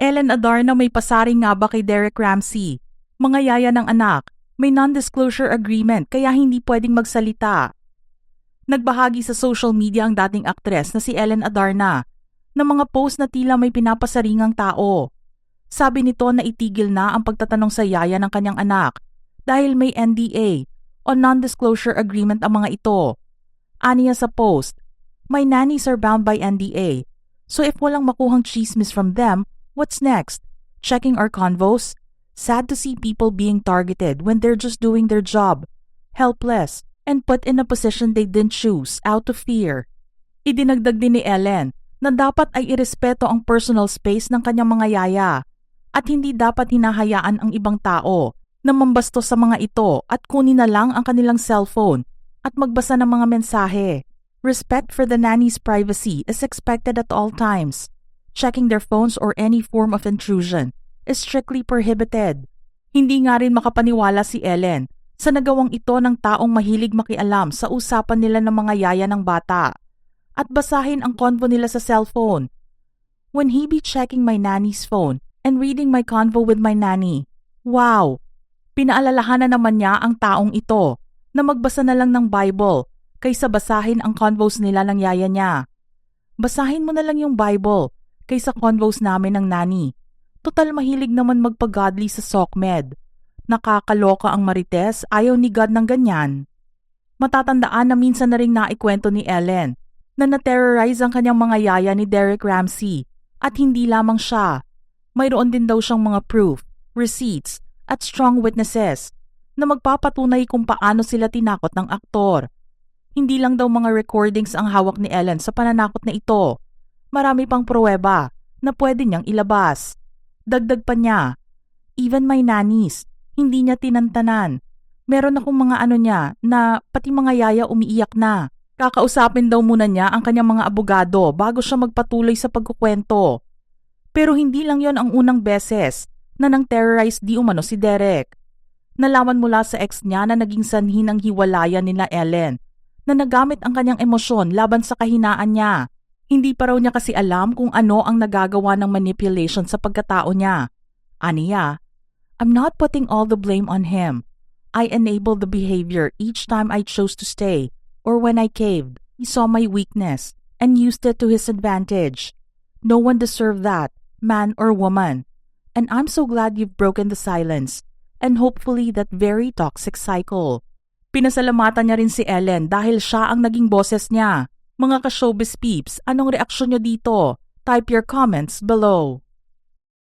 Ellen Adarna, may pasaring nga ba kay Derek Ramsey? Mga yaya ng anak, may non-disclosure agreement kaya hindi pwedeng magsalita. Nagbahagi sa social media ang dating aktres na si Ellen Adarna ng mga post na tila may pinapasaringang tao. Sabi nito na itigil na ang pagtatanong sa yaya ng kanyang anak dahil may NDA o non-disclosure agreement ang mga ito. Aniya sa post, "My nannies are bound by NDA, so if walang makuhang chismis from them, what's next? Checking our convos? Sad to see people being targeted when they're just doing their job, helpless, and put in a position they didn't choose out of fear." Idinagdag din ni Ellen na dapat ay irespeto ang personal space ng kanyang mga yaya at hindi dapat hinahayaan ang ibang tao na mambastos sa mga ito at kunin na lang ang kanilang cellphone at magbasa ng mga mensahe. Respect for the nanny's privacy is expected at all times. Checking their phones or any form of intrusion is strictly prohibited. Hindi nga rin makapaniwala si Ellen sa nagawang ito ng taong mahilig makialam sa usapan nila ng mga yaya ng bata at basahin ang convo nila sa cellphone. "When he be checking my nanny's phone and reading my convo with my nanny." Wow! Pinaalalahanan naman niya ang taong ito na magbasa na lang ng Bible kaysa basahin ang convos nila ng yaya niya. Basahin mo na lang yung Bible kaysa convos namin ng nanny. Total mahilig naman magpa-godly sa SOCMED. Nakakaloka ang Marites, ayaw ni God ng ganyan. Matatandaan na minsan na ring naikwento ni Ellen na na-terrorize ang kanyang mga yaya ni Derek Ramsey at hindi lamang siya. Mayroon din daw siyang mga proof, receipts at strong witnesses na magpapatunay kung paano sila tinakot ng aktor. Hindi lang daw mga recordings ang hawak ni Ellen sa pananakot na ito. Marami pang pruweba na pwede niyang ilabas. Dagdag pa niya, "Even my nannies, hindi niya tinantanan. Meron akong mga niya na pati mga yaya umiiyak na. Kakausapin daw muna niya ang kanyang mga abogado bago siya magpatuloy sa pagkukwento." Pero hindi lang yon ang unang beses na nang-terrorize di umano si Derek. Nalaman mula sa ex niya na naging sanhi ng hiwalayan nila Ellen na nagamit ang kanyang emosyon laban sa kahinaan niya. Hindi pa raw niya kasi alam kung ano ang nagagawa ng manipulation sa pagkatao niya. Aniya, "I'm not putting all the blame on him. I enabled the behavior each time I chose to stay or when I caved. He saw my weakness and used it to his advantage. No one deserved that, man or woman. And I'm so glad you've broken the silence and hopefully that very toxic cycle." Pinasalamatan niya rin si Ellen dahil siya ang naging boses niya. Mga ka-showbiz peeps, anong reaksyon niyo dito? Type your comments below.